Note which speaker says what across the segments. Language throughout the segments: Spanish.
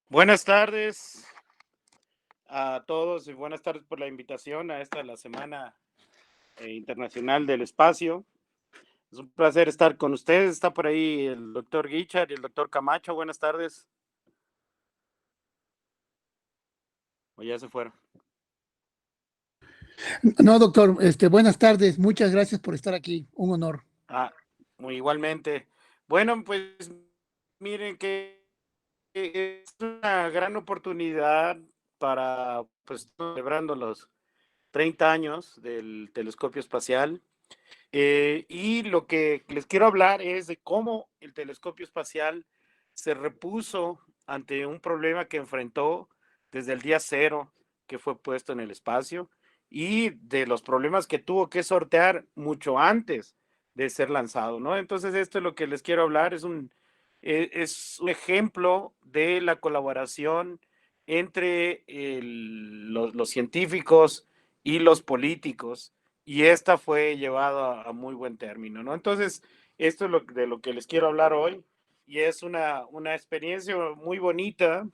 Speaker 1: Buenas tardes a todos y buenas tardes por la invitación a esta la Semana Internacional del Espacio. Es un placer estar con ustedes. Está por ahí el doctor Guichard y el doctor Camacho. Buenas tardes. O ya se fueron.
Speaker 2: No, doctor, buenas tardes, muchas gracias por estar aquí, un honor.
Speaker 1: Ah, muy igualmente. Bueno, pues miren que es una gran oportunidad para, pues, celebrando los 30 años del telescopio espacial. Y lo que les quiero hablar es de cómo el telescopio espacial se repuso ante un problema que enfrentó desde el día cero que fue puesto en el espacio y de los problemas que tuvo que sortear mucho antes de ser lanzado, ¿no? Entonces, esto es lo que les quiero hablar, es un ejemplo de la colaboración entre los científicos y los políticos, y esta fue llevada a muy buen término, ¿no? Entonces, esto es de lo que les quiero hablar hoy, y es una experiencia muy bonita,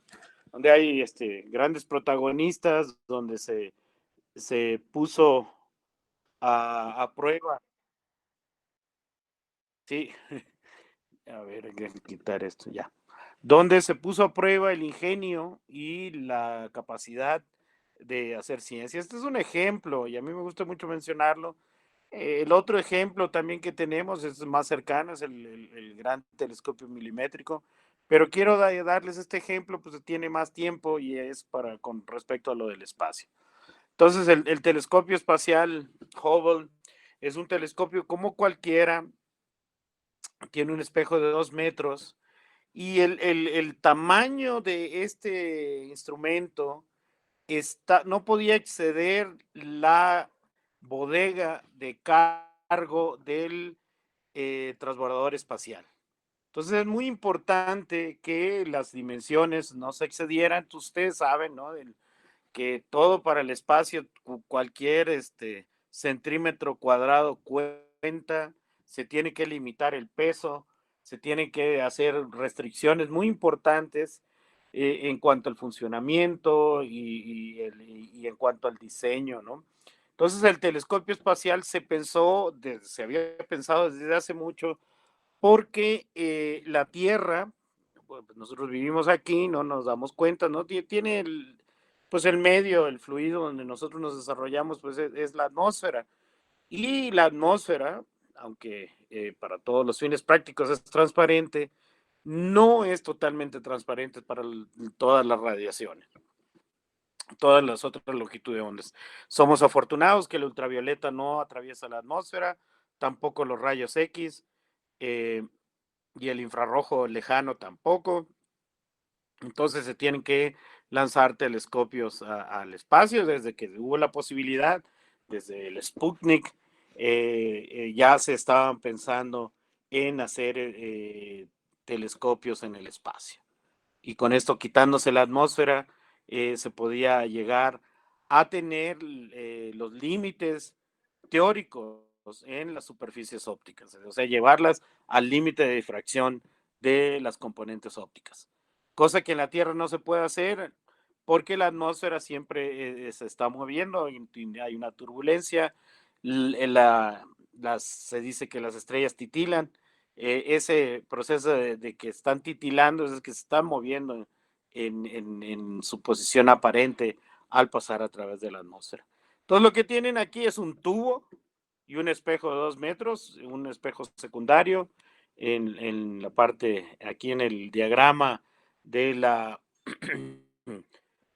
Speaker 1: donde hay grandes protagonistas, donde se puso a prueba, sí, a ver, hay que quitar esto ya, donde se puso a prueba el ingenio y la capacidad de hacer ciencia. Este es un ejemplo, y a mí me gusta mucho mencionarlo. El otro ejemplo también que tenemos es más cercano, es el gran telescopio milimétrico, pero quiero darles este ejemplo, pues tiene más tiempo y es para con respecto a lo del espacio. Entonces, el telescopio espacial Hubble es un telescopio como cualquiera, tiene un espejo de 2 metros y el tamaño de este instrumento no podía exceder la bodega de cargo del transbordador espacial. Entonces es muy importante que las dimensiones no se excedieran. Ustedes saben, ¿no? Que todo para el espacio, cualquier centímetro cuadrado cuenta, se tiene que limitar el peso, se tienen que hacer restricciones muy importantes en cuanto al funcionamiento y en cuanto al diseño, ¿no? Entonces el telescopio espacial se había pensado desde hace mucho porque la Tierra, bueno, pues nosotros vivimos aquí, no nos damos cuenta, ¿no? Tiene pues el medio, el fluido donde nosotros nos desarrollamos, pues es la atmósfera. Y la atmósfera, aunque para todos los fines prácticos es transparente, no es totalmente transparente para todas las radiaciones, todas las otras longitudes de ondas. Somos afortunados que el ultravioleta no atraviesa la atmósfera, tampoco los rayos X, eh, y el infrarrojo lejano tampoco. Entonces se tienen que lanzar telescopios al espacio desde que hubo la posibilidad, desde el Sputnik, ya se estaban pensando en hacer telescopios en el espacio. Y con esto, quitándose la atmósfera, se podía llegar a tener los límites teóricos en las superficies ópticas, o sea, llevarlas al límite de difracción de las componentes ópticas, cosa que en la Tierra no se puede hacer porque la atmósfera siempre se está moviendo, hay una turbulencia, se dice que las estrellas titilan, ese proceso de que están titilando es que se están moviendo en su posición aparente al pasar a través de la atmósfera. Entonces lo que tienen aquí es un tubo y un espejo de 2 metros, un espejo secundario en la parte, aquí en el diagrama de la,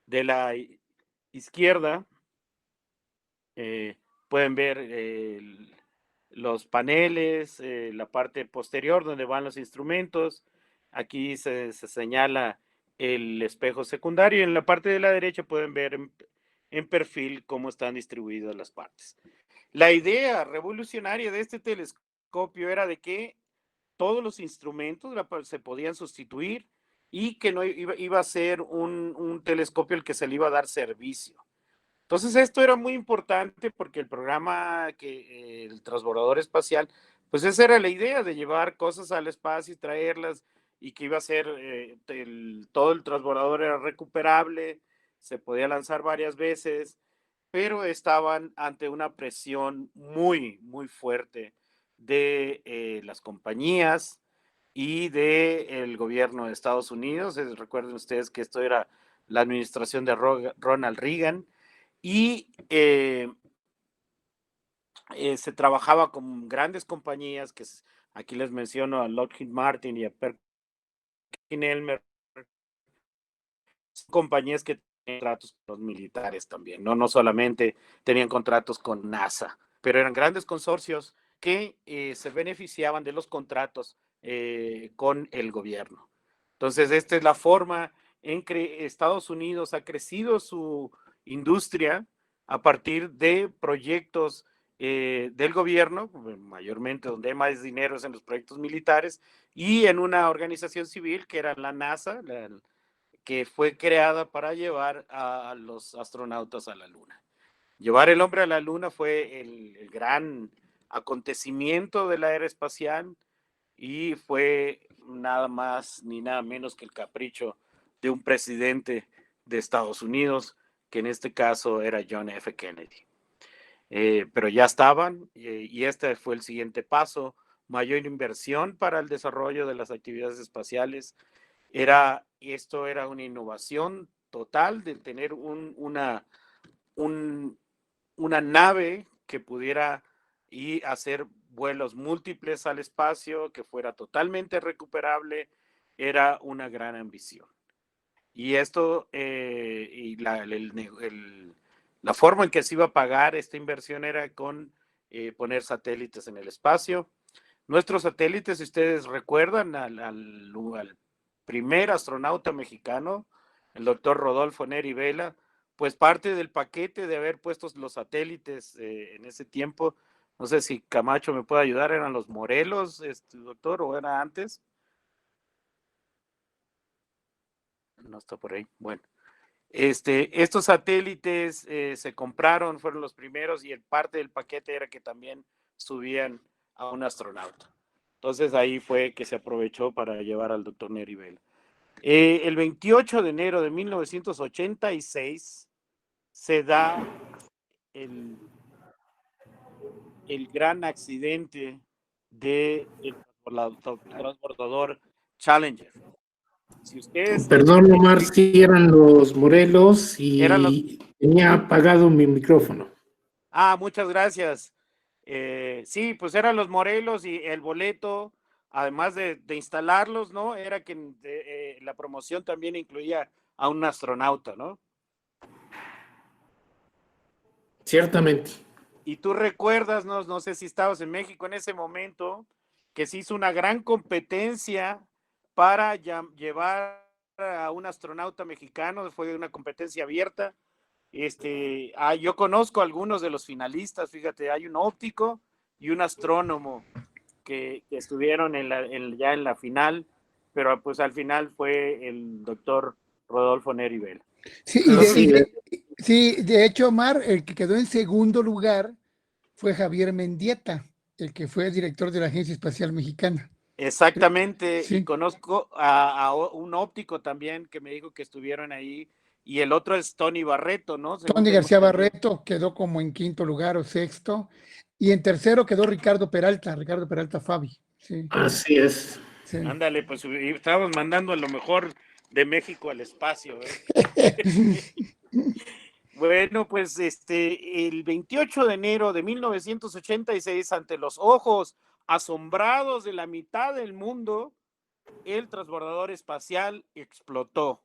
Speaker 1: de la izquierda, pueden ver los paneles, la parte posterior donde van los instrumentos. Aquí se señala el espejo secundario y en la parte de la derecha pueden ver en perfil cómo están distribuidas las partes. La idea revolucionaria de este telescopio era de que todos los instrumentos se podían sustituir y que no iba a ser un telescopio el que se le iba a dar servicio. Entonces esto era muy importante porque el programa, el transbordador espacial, pues esa era la idea de llevar cosas al espacio y traerlas y que iba a ser, todo el transbordador era recuperable, se podía lanzar varias veces, pero estaban ante una presión muy, muy fuerte de las compañías y del gobierno de Estados Unidos. Recuerden ustedes que esto era la administración de Ronald Reagan y se trabajaba con grandes compañías, aquí les menciono a Lockheed Martin y a Perkin-Elmer, compañías que tenían contratos con los militares también, ¿no? No solamente tenían contratos con NASA, pero eran grandes consorcios que se beneficiaban de los contratos con el gobierno. Entonces, esta es la forma en que Estados Unidos ha crecido su industria a partir de proyectos del gobierno, mayormente donde hay más dinero es en los proyectos militares, y en una organización civil que era la NASA, que fue creada para llevar a los astronautas a la Luna. Llevar el hombre a la Luna fue el gran acontecimiento de la era espacial y fue nada más ni nada menos que el capricho de un presidente de Estados Unidos, que en este caso era John F. Kennedy. Pero ya estaban y este fue el siguiente paso, mayor inversión para el desarrollo de las actividades espaciales. Esto era una innovación total de tener una nave que pudiera hacer vuelos múltiples al espacio, que fuera totalmente recuperable, era una gran ambición. Y esto, la forma en que se iba a pagar esta inversión era con poner satélites en el espacio. Nuestros satélites, si ustedes recuerdan, al primer astronauta mexicano, el doctor Rodolfo Neri Vela, pues parte del paquete de haber puesto los satélites en ese tiempo, no sé si Camacho me puede ayudar, eran los Morelos, doctor, o era antes. No está por ahí. Bueno, estos satélites se compraron, fueron los primeros y el parte del paquete era que también subían a un astronauta. Entonces ahí fue que se aprovechó para llevar al doctor Neri Vela. El 28 de enero de 1986 se da el gran accidente del transbordador Challenger. Si ustedes
Speaker 3: Perdón, Omar, sí eran los Morelos
Speaker 1: eran los...
Speaker 3: y tenía apagado mi micrófono.
Speaker 1: Muchas gracias. Sí, pues eran los Morelos y el boleto, además de instalarlos, ¿no? Era que la promoción también incluía a un astronauta, ¿no?
Speaker 3: Ciertamente.
Speaker 1: Y tú recuerdas, no sé si estabas en México en ese momento, que se hizo una gran competencia para llevar a un astronauta mexicano, fue una competencia abierta. Yo conozco a algunos de los finalistas, fíjate, hay un óptico y un astrónomo que estuvieron ya en la final, pero pues al final fue el doctor Rodolfo Neri Vela.
Speaker 2: Sí, de hecho, Omar, el que quedó en segundo lugar fue Javier Mendieta, el que fue director de la Agencia Espacial Mexicana.
Speaker 1: Exactamente,
Speaker 2: Sí.
Speaker 1: y conozco a un óptico también que me dijo que estuvieron ahí, y el otro es Tony Barreto, ¿no? Según
Speaker 2: Tony
Speaker 1: tengo
Speaker 2: García
Speaker 1: entendido.
Speaker 2: Barreto quedó como en quinto lugar o sexto, y en tercero quedó Ricardo Peralta Fabi. Sí,
Speaker 3: Así es.
Speaker 2: sí.
Speaker 1: Ándale, pues estábamos mandando a lo mejor de México al espacio, ¿eh? Bueno, pues el 28 de enero de 1986, ante los ojos asombrados de la mitad del mundo, el transbordador espacial explotó,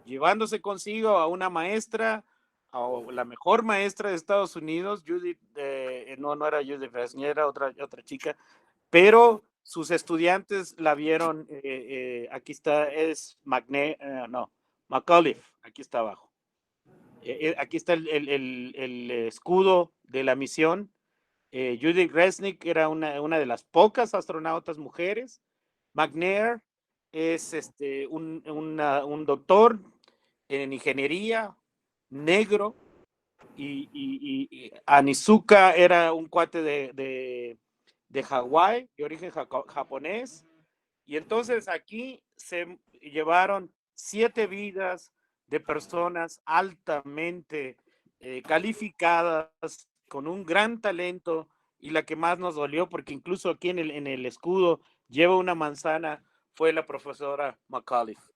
Speaker 1: llevándose consigo a una maestra, a la mejor maestra de Estados Unidos, Judith, no era Judith Fresnier, era otra chica, pero sus estudiantes la vieron, aquí está, es McAuliffe, aquí está abajo. Aquí está el escudo de la misión. Judith Resnick era una de las pocas astronautas mujeres. McNair es un doctor en ingeniería, negro, y Anizuka era un cuate de Hawái, de origen japonés, Y entonces aquí se llevaron 7 vidas de personas altamente calificadas, con un gran talento, y la que más nos dolió, porque incluso aquí en el escudo lleva una manzana, fue la profesora McAuliffe.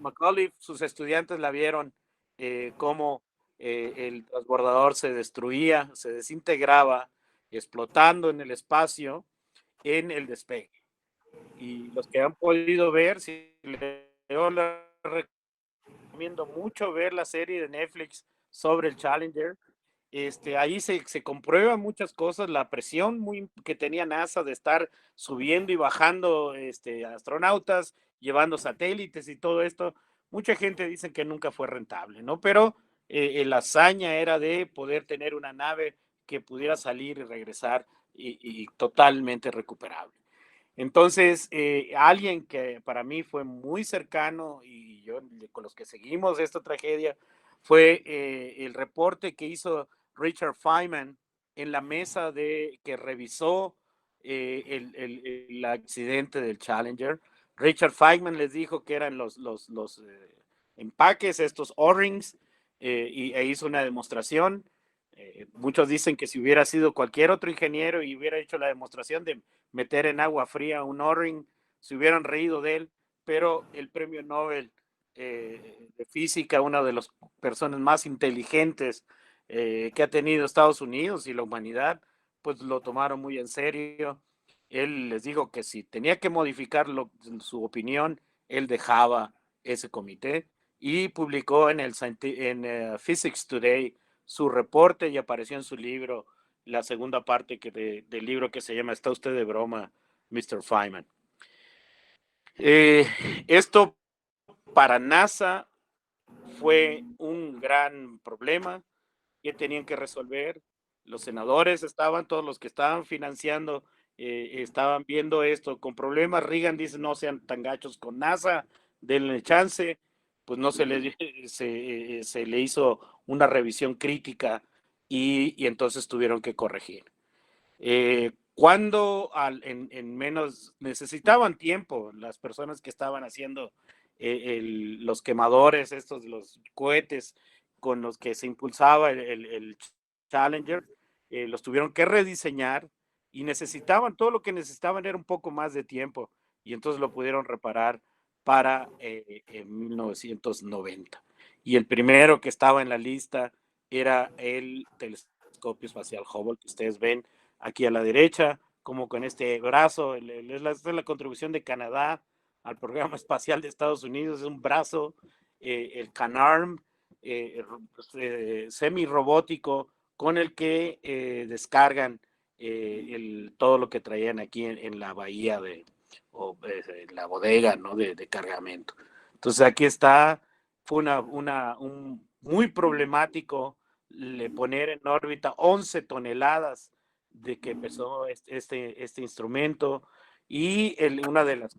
Speaker 1: McAuliffe, sus estudiantes la vieron cómo el transbordador se destruía, se desintegraba, explotando en el espacio en el despegue. Y los que han podido ver, si les recomiendo mucho ver la serie de Netflix sobre el Challenger. Ahí se comprueban muchas cosas, la presión que tenía NASA de estar subiendo y bajando astronautas, llevando satélites y todo esto. Mucha gente dice que nunca fue rentable, ¿no? Pero la hazaña era de poder tener una nave que pudiera salir y regresar y totalmente recuperable. Entonces, alguien que para mí fue muy cercano, y yo con los que seguimos esta tragedia, fue el reporte que hizo Richard Feynman en la mesa que revisó el accidente del Challenger. Richard Feynman les dijo que eran los empaques, estos O-rings, e hizo una demostración. Muchos dicen que si hubiera sido cualquier otro ingeniero y hubiera hecho la demostración de meter en agua fría un O-ring, se hubieran reído de él, pero el premio Nobel de física, una de las personas más inteligentes que ha tenido Estados Unidos y la humanidad, pues lo tomaron muy en serio. Él les dijo que si tenía que modificar su opinión, él dejaba ese comité, y publicó en Physics Today su reporte, y apareció en su libro la segunda parte del libro, que se llama ¿Está usted de broma, Mr. Feynman? Esto para NASA fue un gran problema que tenían que resolver. Los senadores estaban, todos los que estaban financiando, estaban viendo esto con problemas. Reagan dice: no sean tan gachos con NASA, denle chance. Pues no se le hizo una revisión crítica, y entonces tuvieron que corregir. Cuando en menos necesitaban tiempo, las personas que estaban haciendo los quemadores, los cohetes con los que se impulsaba el Challenger, los tuvieron que rediseñar, y todo lo que necesitaban era un poco más de tiempo, y entonces lo pudieron reparar para 1990. Y el primero que estaba en la lista era el telescopio espacial Hubble, que ustedes ven aquí a la derecha, como con este brazo. Es la contribución de Canadá al programa espacial de Estados Unidos, es un brazo, el Canarm, semi-robótico, con el que descargan todo lo que traían aquí en la bahía en la bodega, ¿no? de cargamento. Entonces aquí está, fue un muy problemático poner en órbita 11 toneladas de que pesó este instrumento, y uno de los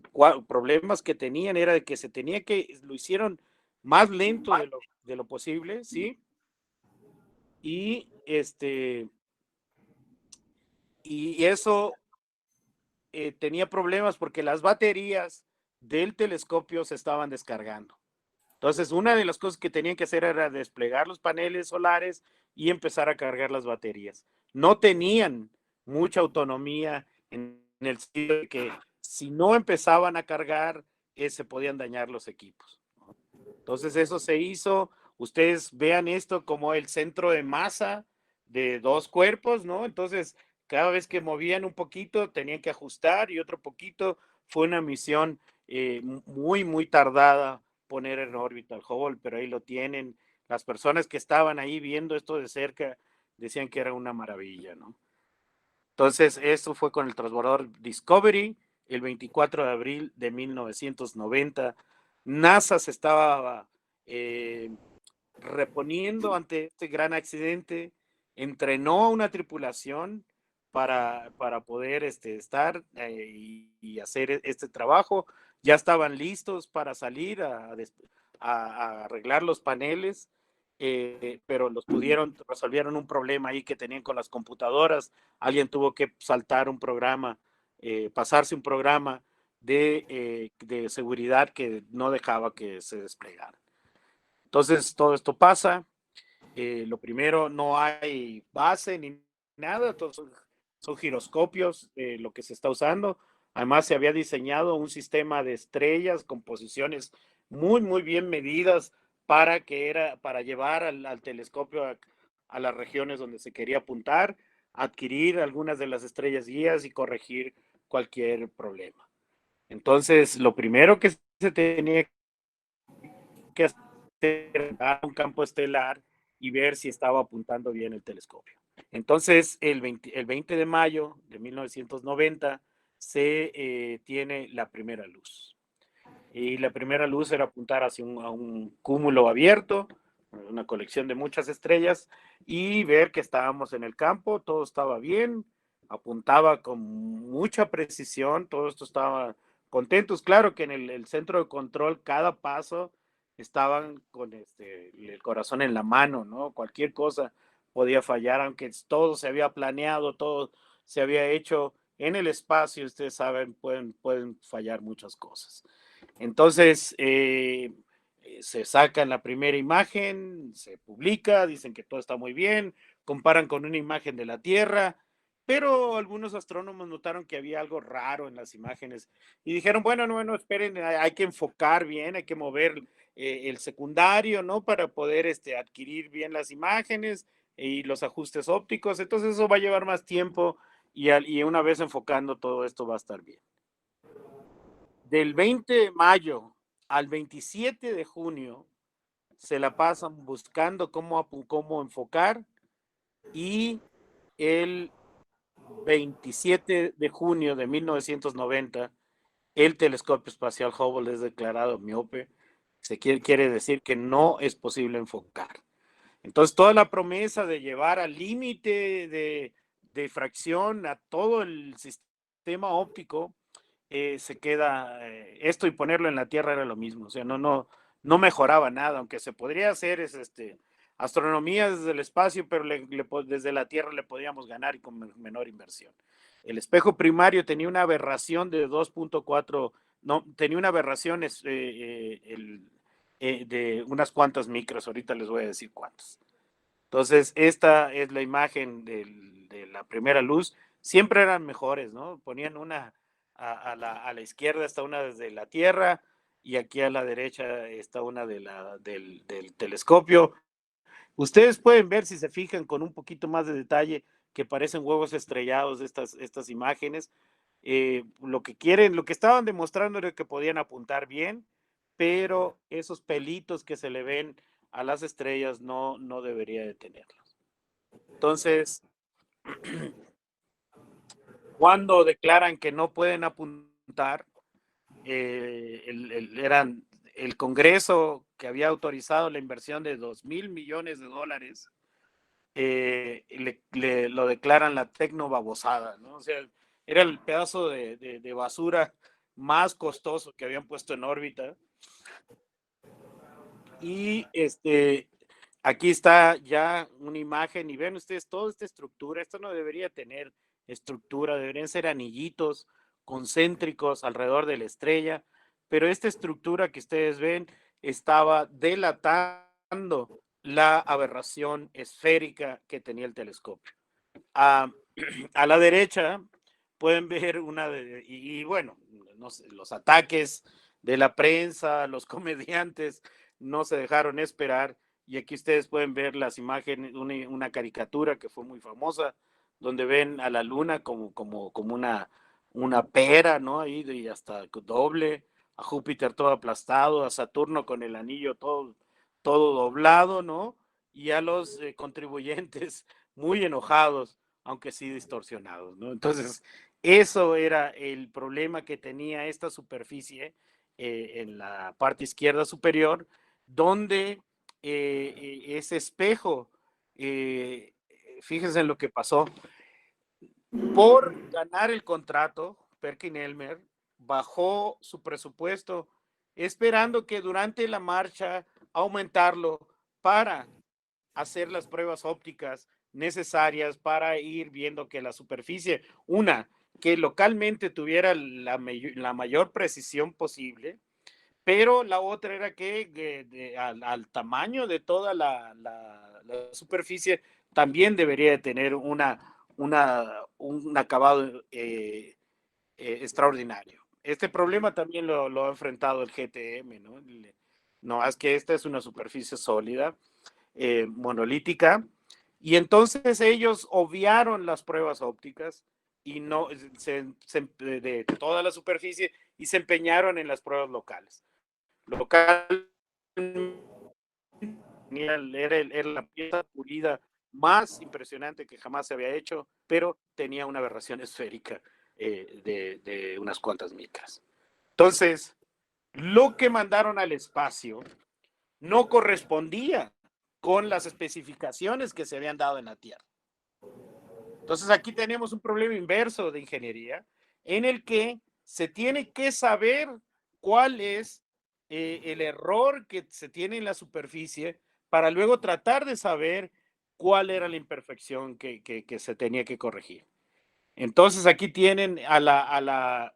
Speaker 1: problemas que tenían era de que lo hicieron más lento de lo posible, ¿sí? Y eso tenía problemas porque las baterías del telescopio se estaban descargando. Entonces, una de las cosas que tenían que hacer era desplegar los paneles solares y empezar a cargar las baterías. No tenían mucha autonomía en el sentido de que si no empezaban a cargar, se podían dañar los equipos. Entonces, eso se hizo. Ustedes vean esto como el centro de masa de dos cuerpos, ¿no? Entonces, cada vez que movían un poquito, tenían que ajustar, y otro poquito. Fue una misión muy, muy tardada poner en órbita el Hubble, pero ahí lo tienen. Las personas que estaban ahí viendo esto de cerca decían que era una maravilla, ¿no? Entonces, esto fue con el transbordador Discovery, el 24 de abril de 1990. NASA se estaba reponiendo ante este gran accidente, entrenó a una tripulación para poder estar y hacer este trabajo. Ya estaban listos para salir a arreglar los paneles, pero resolvieron un problema ahí que tenían con las computadoras. Alguien tuvo que saltar un programa, pasarse un programa, de seguridad que no dejaba que se desplegara. Entonces todo esto pasa. Lo primero, no hay base ni nada, todos son giroscopios lo que se está usando. Además, se había diseñado un sistema de estrellas con posiciones muy bien medidas para llevar al telescopio a las regiones donde se quería apuntar, adquirir algunas de las estrellas guías y corregir cualquier problema. Entonces, lo primero que se tenía que hacer era un campo estelar y ver si estaba apuntando bien el telescopio. Entonces, el 20 de mayo de 1990 se tiene la primera luz. Y la primera luz era apuntar hacia a un cúmulo abierto, una colección de muchas estrellas, y ver que estábamos en el campo, todo estaba bien, apuntaba con mucha precisión, todo esto estaba contentos. Claro que en el centro de control, cada paso estaban con el corazón en la mano, ¿no? Cualquier cosa podía fallar, aunque todo se había planeado, todo se había hecho en el espacio, ustedes saben, pueden fallar muchas cosas. Entonces, se saca la primera imagen, se publica, dicen que todo está muy bien, comparan con una imagen de la Tierra, pero algunos astrónomos notaron que había algo raro en las imágenes y dijeron, bueno, esperen, hay que enfocar bien, hay que mover el secundario, ¿no? Para poder adquirir bien las imágenes y los ajustes ópticos. Entonces eso va a llevar más tiempo y una vez enfocando todo esto va a estar bien. Del 20 de mayo al 27 de junio se la pasan buscando cómo enfocar, y el 27 de junio de 1990 el telescopio espacial Hubble es declarado miope. Quiere decir que no es posible enfocar. Entonces toda la promesa de llevar al límite de difracción a todo el sistema óptico se queda, esto y ponerlo en la Tierra era lo mismo, o sea, no mejoraba nada, aunque se podría hacer astronomía desde el espacio, pero desde la Tierra le podíamos ganar y con menor inversión. El espejo primario tenía una aberración de 2.4, no, tenía una aberración de unas cuantas micros, ahorita les voy a decir cuántos. Entonces, esta es la imagen de la primera luz, siempre eran mejores, ¿no? Ponían una a la izquierda está una desde la Tierra y aquí a la derecha está una del telescopio. Ustedes pueden ver, si se fijan con un poquito más de detalle, que parecen huevos estrellados estas imágenes. Lo que estaban demostrando era que podían apuntar bien, pero esos pelitos que se le ven a las estrellas no debería de tenerlos. Entonces, cuando declaran que no pueden apuntar, eran el Congreso, que había autorizado la inversión de $2,000 millones, lo declaran la tecnobabosada, ¿no? O sea, era el pedazo de basura más costoso que habían puesto en órbita. Y aquí está ya una imagen y ven ustedes toda esta estructura. Esto no debería tener estructura, deberían ser anillitos concéntricos alrededor de la estrella, pero esta estructura que ustedes ven estaba delatando la aberración esférica que tenía el telescopio. A la derecha pueden ver bueno, no sé, los ataques de la prensa, los comediantes no se dejaron esperar, y aquí ustedes pueden ver las imágenes, una caricatura que fue muy famosa, donde ven a la luna como una pera, ¿no? Ahí y hasta doble, a Júpiter todo aplastado, a Saturno con el anillo todo doblado, ¿no? Y a los contribuyentes muy enojados, aunque sí distorsionados, ¿no? Entonces, eso era el problema que tenía esta superficie en la parte izquierda superior, donde ese espejo, fíjense en lo que pasó. Por ganar el contrato, Perkin-Elmer bajó su presupuesto, esperando que durante la marcha aumentarlo para hacer las pruebas ópticas necesarias para ir viendo que la superficie, que localmente tuviera la mayor precisión posible, pero la otra era que al tamaño de toda la superficie también debería de tener un acabado extraordinario. Este problema también lo ha enfrentado el GTM, ¿no? No, es que esta es una superficie sólida, monolítica, y entonces ellos obviaron las pruebas ópticas y no de toda la superficie y se empeñaron en las pruebas locales. Local era la pieza pulida más impresionante que jamás se había hecho, pero tenía una aberración esférica de unas cuantas micras. Entonces, lo que mandaron al espacio no correspondía con las especificaciones que se habían dado en la Tierra. Entonces, aquí tenemos un problema inverso de ingeniería en el que se tiene que saber cuál es el error que se tiene en la superficie para luego tratar de saber cuál era la imperfección que se tenía que corregir. Entonces, aquí tienen a la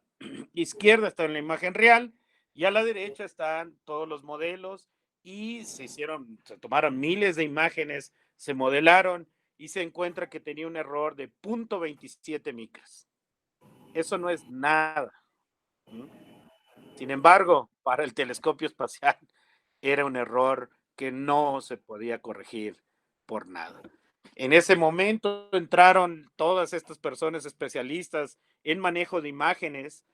Speaker 1: izquierda está en la imagen real y a la derecha están todos los modelos y se tomaron miles de imágenes, se modelaron y se encuentra que tenía un error de 0.27 micras. Eso no es nada. Sin embargo, para el telescopio espacial era un error que no se podía corregir por nada. En ese momento entraron todas estas personas especialistas en manejo de imágenes,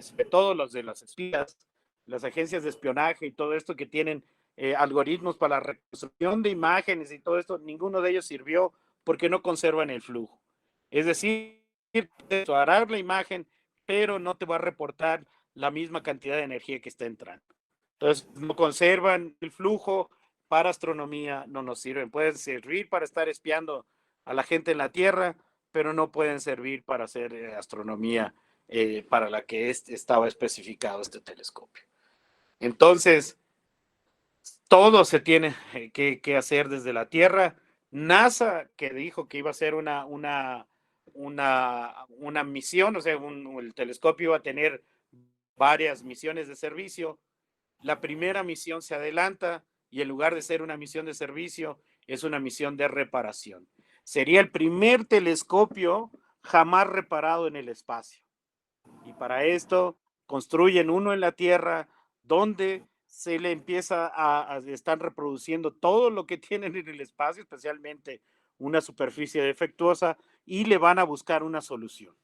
Speaker 1: sobre todo los de las espías, las agencias de espionaje y todo esto que tienen algoritmos para la reconstrucción de imágenes y todo esto, ninguno de ellos sirvió porque no conservan el flujo. Es decir, te hará la imagen, pero no te va a reportar la misma cantidad de energía que está entrando. Entonces, no conservan el flujo para astronomía, no nos sirven. Pueden servir para estar espiando a la gente en la Tierra, pero no pueden servir para hacer astronomía para la que estaba especificado este telescopio. Entonces, todo se tiene que hacer desde la Tierra. NASA, que dijo que iba a ser una misión, o sea, el telescopio iba a tener varias misiones de servicio. La primera misión se adelanta y en lugar de ser una misión de servicio, es una misión de reparación. Sería el primer telescopio jamás reparado en el espacio. Y para esto construyen uno en la Tierra donde se le empieza están reproduciendo todo lo que tienen en el espacio, especialmente una superficie defectuosa, y le van a buscar una solución.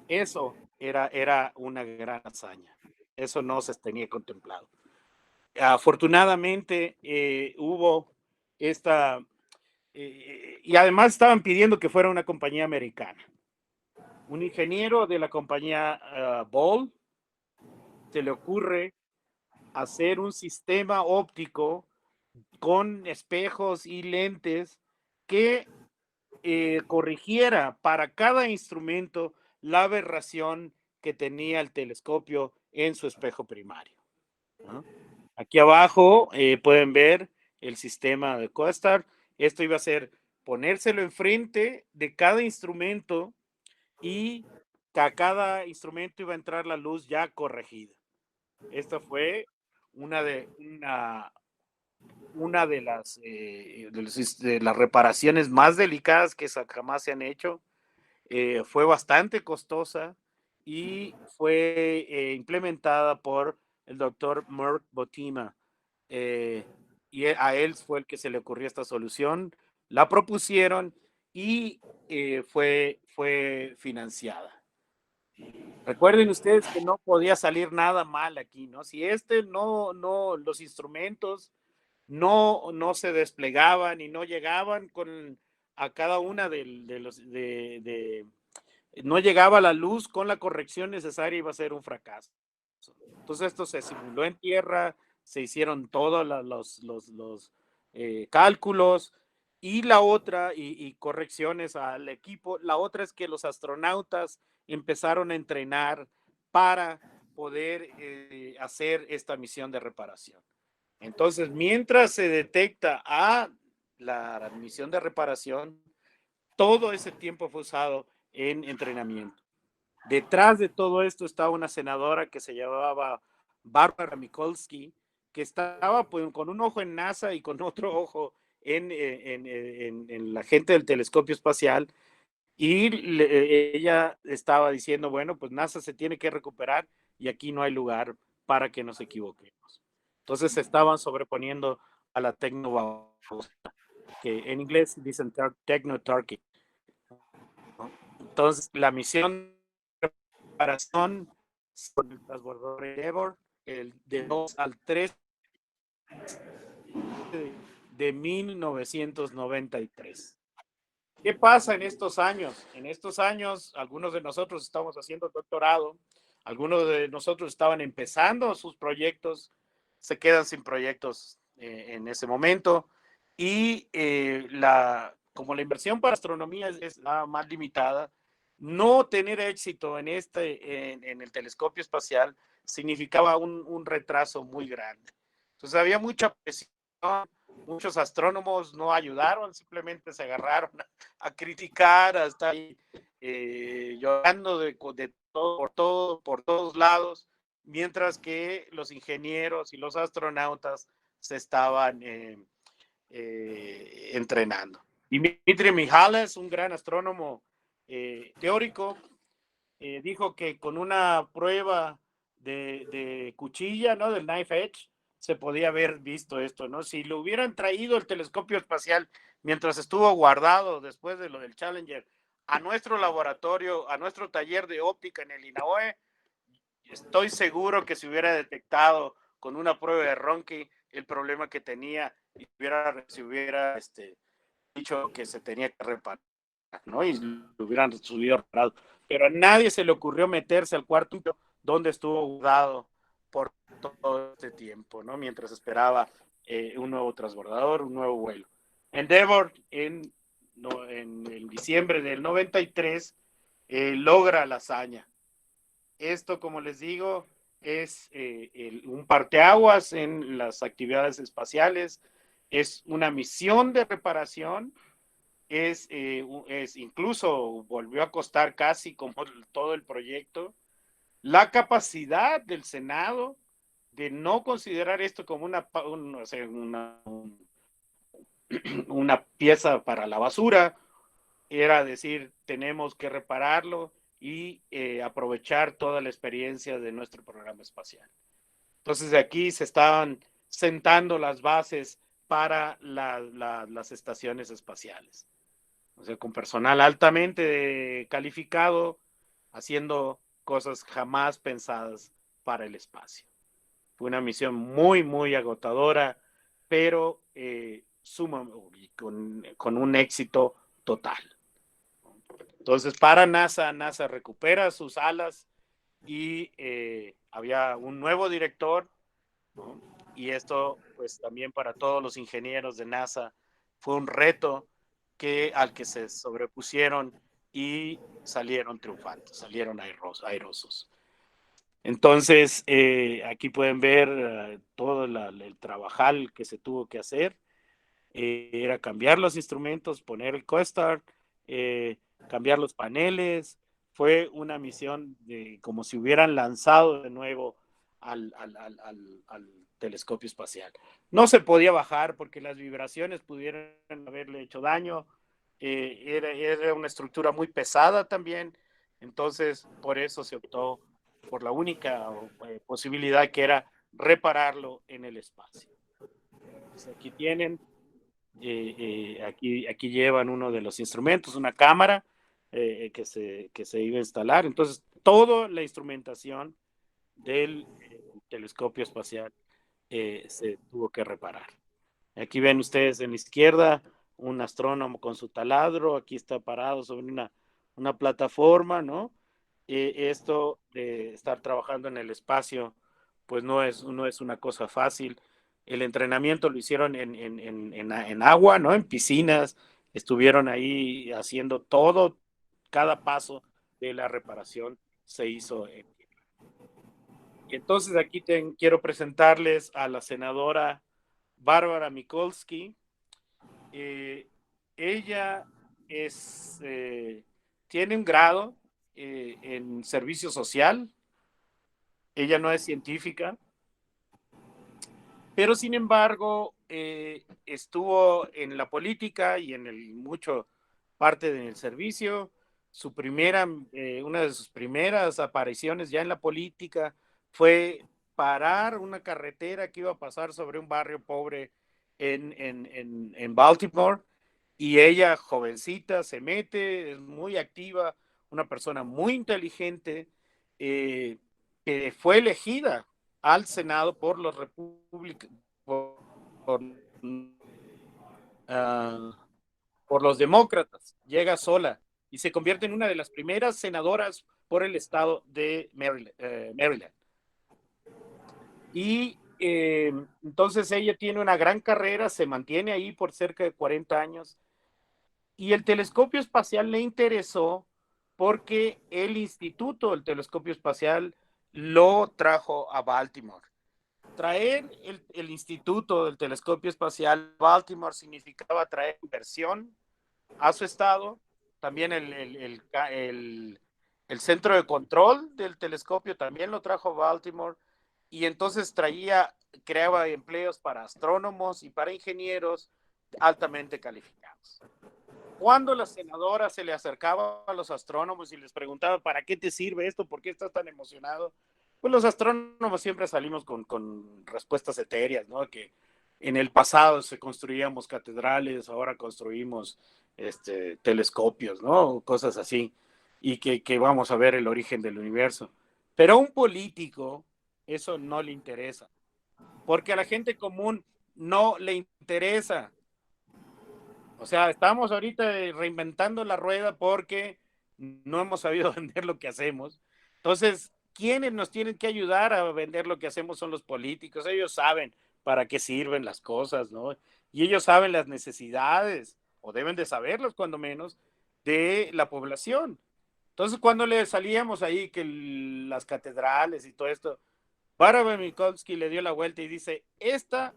Speaker 1: Eso era una gran hazaña. Eso no se tenía contemplado. Afortunadamente hubo esta, y además estaban pidiendo que fuera una compañía americana. Un ingeniero de la compañía Ball se le ocurre hacer un sistema óptico con espejos y lentes que corrigiera para cada instrumento la aberración que tenía el telescopio en su espejo primario, ¿no? Aquí abajo pueden ver el sistema de CoStar. Esto iba a ser ponérselo enfrente de cada instrumento y a cada instrumento iba a entrar la luz ya corregida. Esta fue una de las reparaciones más delicadas que jamás se han hecho. Fue bastante costosa y fue implementada por el doctor Mark Botima. Y a él fue el que se le ocurrió esta solución. La propusieron y fue financiada. Recuerden ustedes que no podía salir nada mal aquí, ¿no? Si los instrumentos no se desplegaban y no llegaban a cada una no llegaba la luz con la corrección necesaria, iba a ser un fracaso. Entonces esto se simuló en tierra, se hicieron todos los cálculos y la otra, y correcciones al equipo, la otra es que los astronautas empezaron a entrenar para poder hacer esta misión de reparación. Entonces, mientras se detecta a la misión de reparación, todo ese tiempo fue usado en entrenamiento. Detrás de todo esto estaba una senadora que se llamaba Barbara Mikulski, que estaba pues, con un ojo en NASA y con otro ojo en la gente del telescopio espacial, y ella estaba diciendo, bueno, pues NASA se tiene que recuperar y aquí no hay lugar para que nos equivoquemos. Entonces se estaban sobreponiendo a la tecnobabosa, que en inglés dicen techno-turkey, ¿no? Entonces la misión de preparación con el transbordador Endeavour, el de 2 al 3 de 1993. ¿Qué pasa en estos años? En estos años, algunos de nosotros estamos haciendo doctorado, algunos de nosotros estaban empezando sus proyectos, se quedan sin proyectos en ese momento, y como la inversión para astronomía es más limitada, no tener éxito en el telescopio espacial significaba un retraso muy grande. Entonces había mucha presión, muchos astrónomos no ayudaron, simplemente se agarraron a criticar, a estar ahí, llorando por todos lados, mientras que los ingenieros y los astronautas se estaban entrenando. Dmitry Mihalys, un gran astrónomo teórico, dijo que con una prueba de cuchilla, ¿no? Del knife edge, se podía haber visto esto, ¿no? Si lo hubieran traído el telescopio espacial mientras estuvo guardado después de lo del Challenger a nuestro laboratorio, a nuestro taller de óptica en el INAOE, estoy seguro que se hubiera detectado con una prueba de Ronchi el problema que tenía y se hubiera dicho que se tenía que reparar, ¿no? Y lo hubieran subido reparado. Pero a nadie se le ocurrió meterse al cuarto donde estuvo guardado por todo este tiempo, ¿no? Mientras esperaba un nuevo transbordador, un nuevo vuelo. Endeavour en diciembre del 93 logra la hazaña. Esto, como les digo, es un parteaguas en las actividades espaciales, es una misión de reparación, es incluso volvió a costar casi como todo el proyecto. La capacidad del Senado de no considerar esto como una pieza para la basura, era decir, tenemos que repararlo y aprovechar toda la experiencia de nuestro programa espacial. Entonces, de aquí se estaban sentando las bases para las estaciones espaciales. O sea, con personal altamente calificado, haciendo cosas jamás pensadas para el espacio. Fue una misión muy, muy agotadora, pero con un éxito total. Entonces, para NASA recupera sus alas y había un nuevo director, ¿no? Y esto, pues también para todos los ingenieros de NASA fue un reto al que se sobrepusieron y salieron triunfantes, salieron airosos. Entonces, aquí pueden ver todo el trabajal que se tuvo que hacer. Era cambiar los instrumentos, poner el CoStar, cambiar los paneles. Fue una misión como si hubieran lanzado de nuevo al telescopio espacial. No se podía bajar porque las vibraciones pudieran haberle hecho daño. Era una estructura muy pesada también. Entonces, por eso se optó por la única posibilidad, que era repararlo en el espacio. Pues aquí tienen, aquí llevan uno de los instrumentos, una cámara que se iba a instalar. Entonces, toda la instrumentación del telescopio espacial se tuvo que reparar. Aquí ven ustedes en la izquierda un astrónomo con su taladro, aquí está parado sobre una plataforma, ¿no? Esto de estar trabajando en el espacio, pues no es una cosa fácil. El entrenamiento lo hicieron en agua, ¿no? En piscinas, estuvieron ahí haciendo todo, cada paso de la reparación se hizo en tierra. Y entonces aquí quiero presentarles a la senadora Barbara Mikulski. Ella es tiene un grado en servicio social. Ella no es científica, pero sin embargo estuvo en la política y en mucho parte del servicio. Una de sus primeras apariciones ya en la política fue parar una carretera que iba a pasar sobre un barrio pobre en Baltimore, y ella, jovencita, se mete, es muy activa, una persona muy inteligente, que fue elegida al Senado por los por, uh, por los demócratas. Llega sola y se convierte en una de las primeras senadoras por el estado de Maryland. Y entonces ella tiene una gran carrera, se mantiene ahí por cerca de 40 años, y el telescopio espacial le interesó porque el telescopio espacial lo trajo a Baltimore. Traer el instituto del telescopio espacial a Baltimore significaba traer inversión a su estado, también el centro de control del telescopio también lo trajo a Baltimore, y entonces creaba empleos para astrónomos y para ingenieros altamente calificados. Cuando la senadora se le acercaba a los astrónomos y les preguntaba, ¿para qué te sirve esto? ¿Por qué estás tan emocionado? Pues los astrónomos siempre salimos con respuestas etéreas, ¿no? Que en el pasado se construíamos catedrales, ahora construimos telescopios, ¿no? Cosas así, y que vamos a ver el origen del universo. Pero a un político eso no le interesa, porque a la gente común no le interesa. O sea, estamos ahorita reinventando la rueda porque no hemos sabido vender lo que hacemos. Entonces, quienes nos tienen que ayudar a vender lo que hacemos son los políticos. Ellos saben para qué sirven las cosas, ¿no? Y ellos saben las necesidades, o deben de saberlas cuando menos, de la población. Entonces, cuando le salíamos ahí que las catedrales y todo esto, Barbara Mikulski le dio la vuelta y dice, esta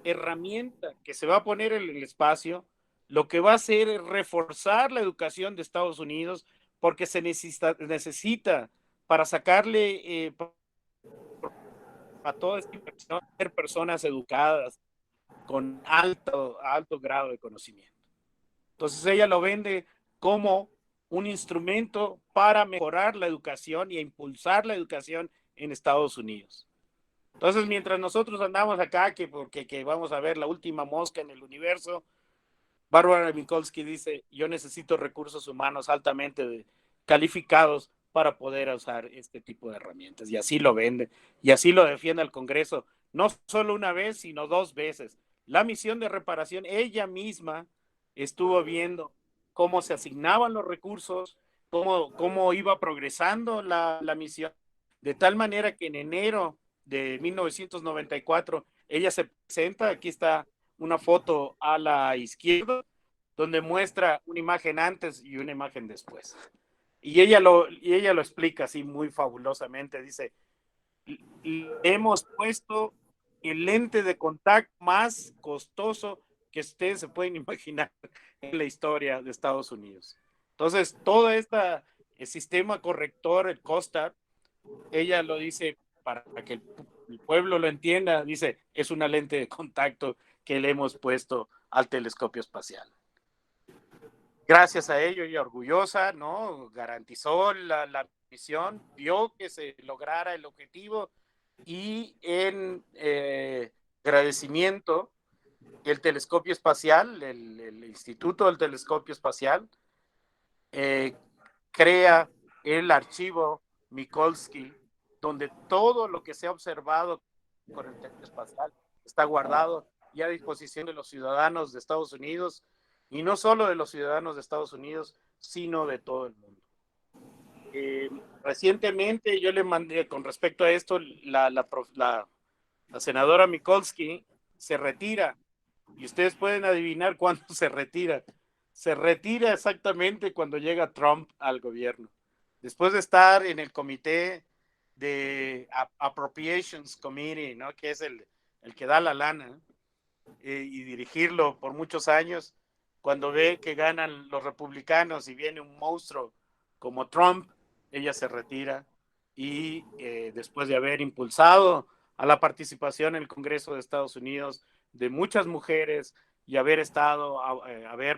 Speaker 1: herramienta que se va a poner en el espacio, lo que va a hacer es reforzar la educación de Estados Unidos, porque se necesita para sacarle a toda esta inversión, ser personas educadas con alto grado de conocimiento. Entonces ella lo vende como un instrumento para mejorar la educación y impulsar la educación en Estados Unidos. Entonces, mientras nosotros andamos acá, que vamos a ver la última mosca en el universo, Barbara Mikulski dice, yo necesito recursos humanos altamente calificados para poder usar este tipo de herramientas. Y así lo vende, y así lo defiende al Congreso, no solo una vez, sino 2 veces. La misión de reparación, ella misma estuvo viendo cómo se asignaban los recursos, cómo iba progresando la misión, de tal manera que en enero de 1994 ella se presenta, aquí está una foto a la izquierda, donde muestra una imagen antes y una imagen después. Y ella lo explica así muy fabulosamente, dice, hemos puesto el lente de contacto más costoso que ustedes se pueden imaginar en la historia de Estados Unidos. Entonces, todo este sistema corrector, el COSTAR, ella lo dice para que el pueblo lo entienda, dice, es una lente de contacto que le hemos puesto al telescopio espacial. Gracias a ello, ella orgullosa, ¿no? Garantizó la misión, vio que se lograra el objetivo, y en agradecimiento, el telescopio espacial, el Instituto del Telescopio Espacial, crea el archivo Mikulski, donde todo lo que se ha observado con el telescopio espacial está guardado y a disposición de los ciudadanos de Estados Unidos, y no solo de los ciudadanos de Estados Unidos, sino de todo el mundo. Recientemente yo le mandé, con respecto a esto, la senadora Mikulski se retira, y ustedes pueden adivinar cuándo se retira. Se retira exactamente cuando llega Trump al gobierno. Después de estar en el comité de Appropriations Committee, ¿no? Que es el que da la lana, y dirigirlo por muchos años, cuando ve que ganan los republicanos y viene un monstruo como Trump, ella se retira y después de haber impulsado a la participación en el Congreso de Estados Unidos de muchas mujeres y haber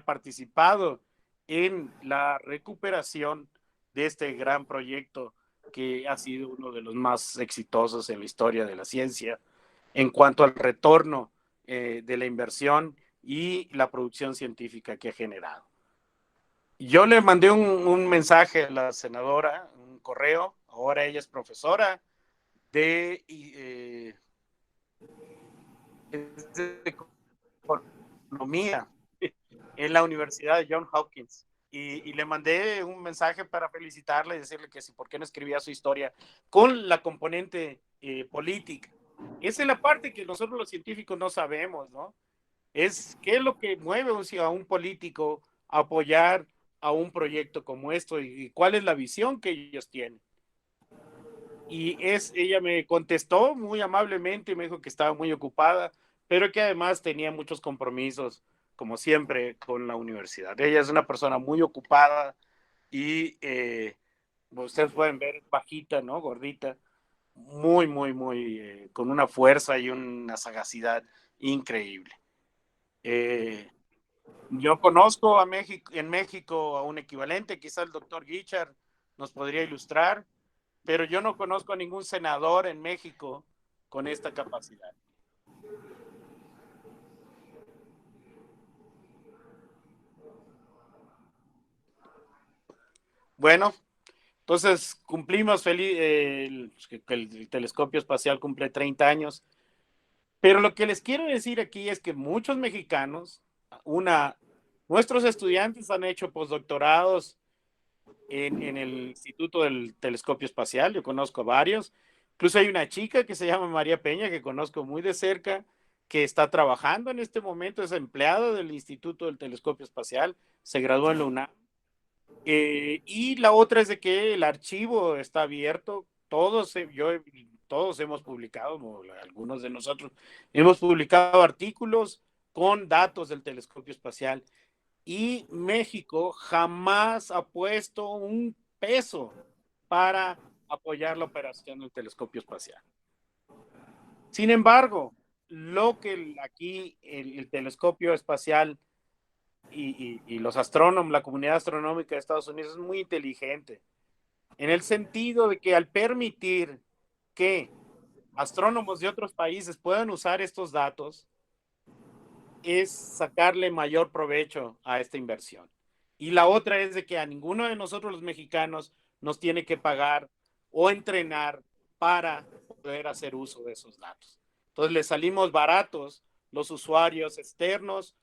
Speaker 1: participado en la recuperación de este gran proyecto que ha sido uno de los más exitosos en la historia de la ciencia en cuanto al retorno de la inversión y la producción científica que ha generado. Yo le mandé un mensaje a la senadora, un correo, ahora ella es profesora de economía en la Universidad de Johns Hopkins. Y le mandé un mensaje para felicitarle y decirle que si por qué no escribía su historia con la componente política. Esa es la parte que nosotros los científicos no sabemos, ¿no? Es qué es lo que mueve a un político a apoyar a un proyecto como esto y cuál es la visión que ellos tienen. Y ella me contestó muy amablemente, me dijo que estaba muy ocupada, pero que además tenía muchos compromisos, como siempre, con la universidad. Ella es una persona muy ocupada y ustedes pueden ver bajita, ¿no? Gordita, muy, con una fuerza y una sagacidad increíble. Yo conozco en México a un equivalente, quizá el doctor Guichard nos podría ilustrar, pero yo no conozco a ningún senador en México con esta capacidad. Bueno, entonces cumplimos el telescopio espacial cumple 30 años, pero lo que les quiero decir aquí es que muchos mexicanos, nuestros estudiantes han hecho postdoctorados en el Instituto del Telescopio Espacial, yo conozco varios, incluso hay una chica que se llama María Peña, que conozco muy de cerca, que está trabajando en este momento, es empleada del Instituto del Telescopio Espacial, se graduó en la UNAM. Y la otra es de que el archivo está abierto, todos hemos publicado, algunos de nosotros hemos publicado artículos con datos del telescopio espacial y México jamás ha puesto un peso para apoyar la operación del telescopio espacial. Sin embargo, lo que aquí el telescopio espacial y los astrónomos, la comunidad astronómica de Estados Unidos es muy inteligente, en el sentido de que al permitir que astrónomos de otros países puedan usar estos datos, es sacarle mayor provecho a esta inversión. Y la otra es de que a ninguno de nosotros los mexicanos nos tiene que pagar o entrenar para poder hacer uso de esos datos. Entonces le salimos baratos los usuarios externos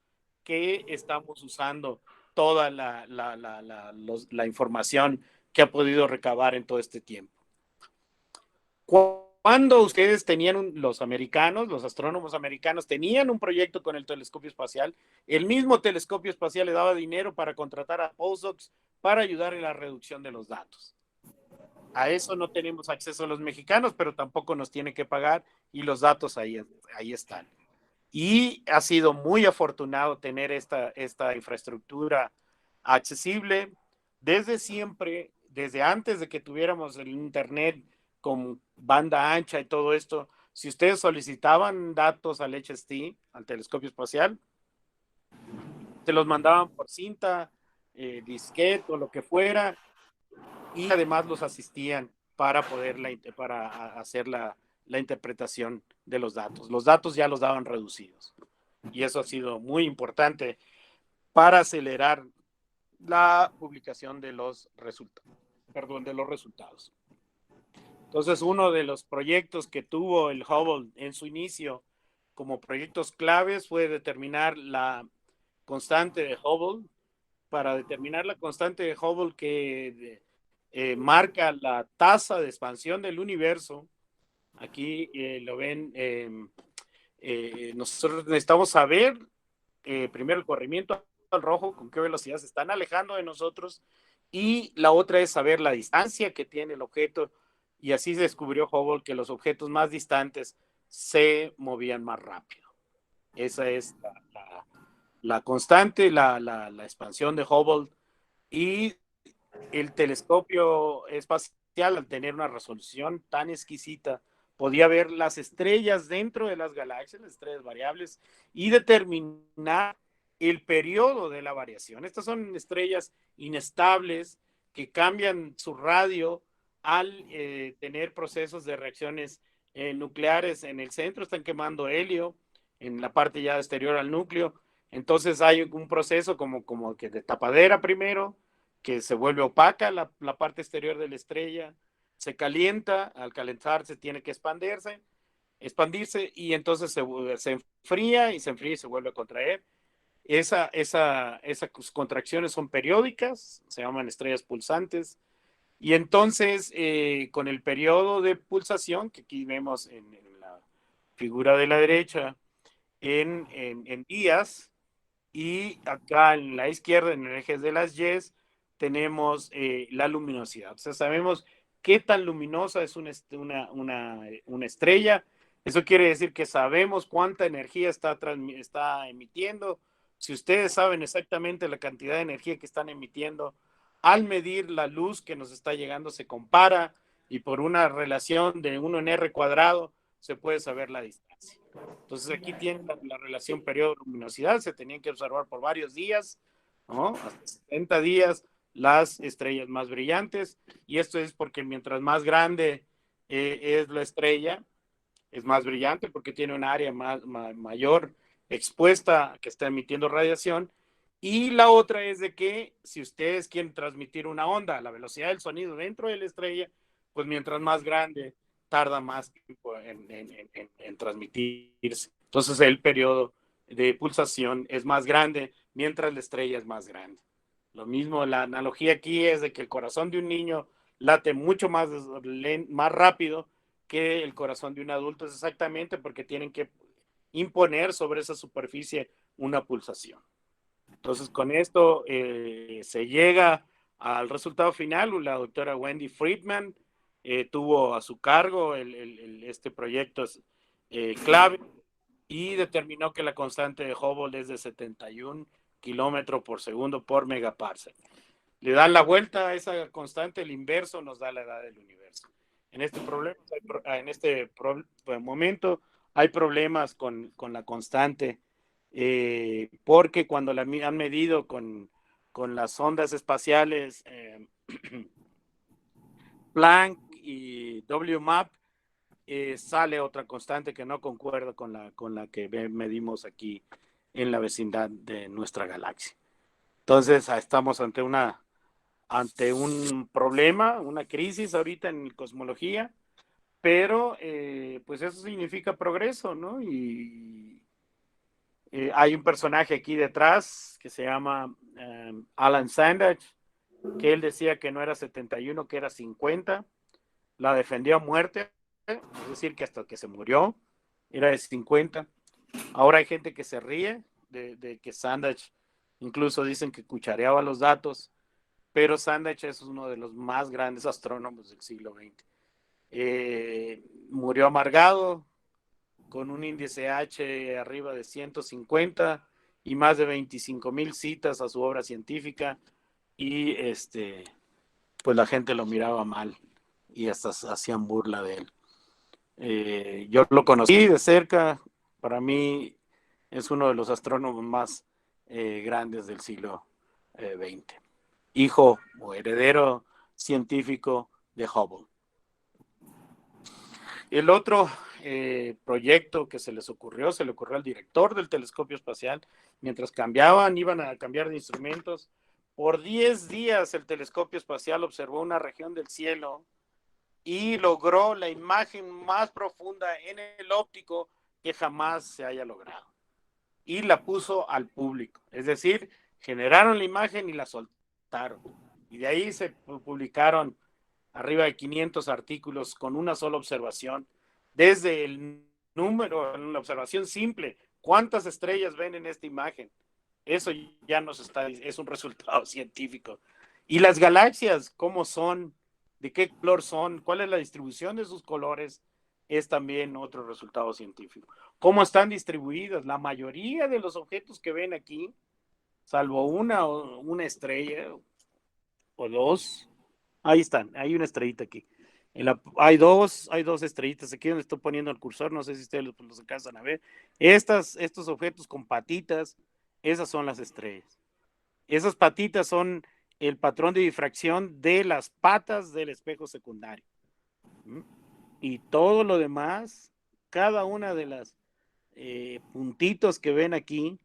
Speaker 1: que estamos usando toda la información que ha podido recabar en todo este tiempo. Cuando ustedes tenían, los americanos, los astrónomos americanos, tenían un proyecto con el telescopio espacial, el mismo telescopio espacial le daba dinero para contratar a postdocs para ayudar en la reducción de los datos. A eso no tenemos acceso los mexicanos, pero tampoco nos tiene que pagar y los datos ahí están. Y ha sido muy afortunado tener esta infraestructura accesible desde siempre, desde antes de que tuviéramos el internet con banda ancha y todo esto. Si ustedes solicitaban datos al HST, al telescopio espacial, se los mandaban por cinta, disquete o lo que fuera, y además los asistían para hacer la interpretación de los datos. Los datos ya los daban reducidos. Y eso ha sido muy importante para acelerar la publicación de los resultados. Entonces, uno de los proyectos que tuvo el Hubble en su inicio como proyectos claves fue determinar la constante de Hubble. Para determinar la constante de Hubble que marca la tasa de expansión del universo, aquí lo ven, nosotros necesitamos saber primero el corrimiento al rojo, con qué velocidad se están alejando de nosotros, y la otra es saber la distancia que tiene el objeto, y así se descubrió Hubble que los objetos más distantes se movían más rápido. Esa es la constante, la expansión de Hubble y el telescopio espacial, al tener una resolución tan exquisita, podía ver las estrellas dentro de las galaxias, las estrellas variables, y determinar el periodo de la variación. Estas son estrellas inestables que cambian su radio al tener procesos de reacciones nucleares en el centro, están quemando helio en la parte ya exterior al núcleo. Entonces hay un proceso como que de tapadera primero, que se vuelve opaca la parte exterior de la estrella, se calienta, al calentarse tiene que expandirse y entonces se enfría y se vuelve a contraer. Esas contracciones son periódicas, se llaman estrellas pulsantes, y entonces con el periodo de pulsación, que aquí vemos en la figura de la derecha, en días, y acá en la izquierda, en el eje de las Y, tenemos la luminosidad. O sea, sabemos qué tan luminosa es una estrella. Eso quiere decir que sabemos cuánta energía está emitiendo. Si ustedes saben exactamente la cantidad de energía que están emitiendo, al medir la luz que nos está llegando, se compara y por una relación de 1 en R cuadrado se puede saber la distancia. Entonces aquí tienen la relación periodo-luminosidad, se tenían que observar por varios días, ¿no? Hasta 70 días las estrellas más brillantes, y esto es porque mientras más grande es la estrella, es más brillante porque tiene un área mayor expuesta que está emitiendo radiación. Y la otra es de que si ustedes quieren transmitir una onda a la velocidad del sonido dentro de la estrella, pues mientras más grande, tarda más tiempo en transmitirse. Entonces el periodo de pulsación es más grande mientras la estrella es más grande. Lo mismo, la analogía aquí es de que el corazón de un niño late mucho más rápido que el corazón de un adulto, es exactamente porque tienen que imponer sobre esa superficie una pulsación. Entonces, con esto se llega al resultado final. La doctora Wendy Friedman tuvo a su cargo este proyecto clave y determinó que la constante de Hubble es de 71 kilómetros por segundo por megaparsec. Le dan la vuelta a esa constante, el inverso nos da la edad del universo. En este momento hay problemas con la constante, porque cuando la han medido con las ondas espaciales Planck y WMAP, sale otra constante que no concuerda con la que medimos aquí en la vecindad de nuestra galaxia. Entonces estamos ante un problema, una crisis ahorita en cosmología, pero pues eso significa progreso, ¿no? Y hay un personaje aquí detrás que se llama Alan Sandage, que él decía que no era 71, que era 50, la defendió a muerte, es decir, que hasta que se murió era de 50. Ahora hay gente que se ríe de que Sandage, incluso dicen que cuchareaba los datos, pero Sandage es uno de los más grandes astrónomos del siglo XX. Murió amargado, con un índice H arriba de 150 y más de 25,000 citas a su obra científica, y pues la gente lo miraba mal y hasta hacían burla de él. Yo lo conocí de cerca, para mí es uno de los astrónomos más grandes del siglo XX. Hijo o heredero científico de Hubble. El otro proyecto que se le ocurrió al director del telescopio espacial, mientras iban a cambiar de instrumentos. Por 10 días el telescopio espacial observó una región del cielo y logró la imagen más profunda en el óptico que jamás se haya logrado. Y la puso al público, es decir, generaron la imagen y la soltaron. Y de ahí se publicaron arriba de 500 artículos con una sola observación, desde el número, en una observación simple, ¿cuántas estrellas ven en esta imagen? Eso ya es un resultado científico. Y las galaxias, ¿cómo son? ¿De qué color son? ¿Cuál es la distribución de sus colores? es también otro resultado científico. ¿Cómo están distribuidas? La mayoría de los objetos que ven aquí, salvo una estrella o dos, ahí están, hay una estrellita aquí. Hay dos estrellitas aquí donde estoy poniendo el cursor, no sé si ustedes los alcanzan a ver. Estos objetos con patitas, esas son las estrellas. Esas patitas son el patrón de difracción de las patas del espejo secundario. Y todo lo demás, cada una de las puntitos que ven aquí,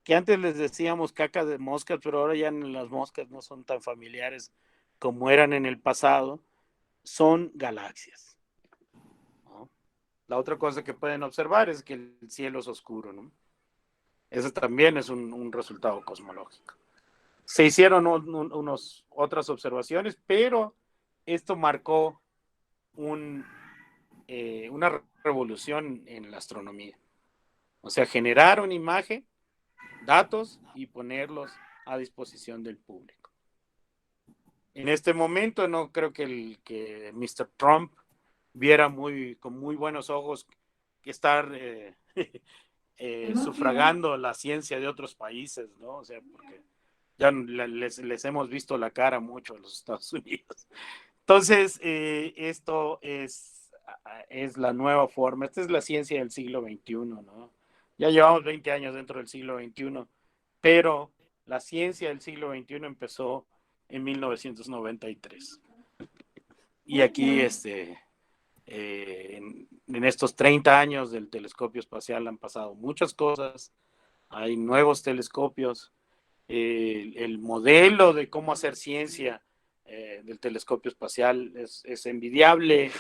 Speaker 1: que antes les decíamos caca de moscas, pero ahora ya las moscas no son tan familiares como eran en el pasado, son galaxias, ¿no? La otra cosa que pueden observar es que el cielo es oscuro, ¿no? Eso también es un resultado cosmológico. Se hicieron otras observaciones, pero esto marcó una revolución en la astronomía. O sea, generar una imagen, datos y ponerlos a disposición del público. En este momento no creo que Mr. Trump viera con muy buenos ojos que estar sufragando la ciencia de otros países, ¿no? O sea, porque ya les hemos visto la cara mucho a los Estados Unidos. Entonces, esto es la nueva forma, esta es la ciencia del siglo XXI, ¿no? Ya llevamos 20 años dentro del siglo XXI, pero la ciencia del siglo XXI empezó en 1993. Y aquí, en estos 30 años del telescopio espacial han pasado muchas cosas, hay nuevos telescopios, el modelo de cómo hacer ciencia del telescopio espacial es envidiable,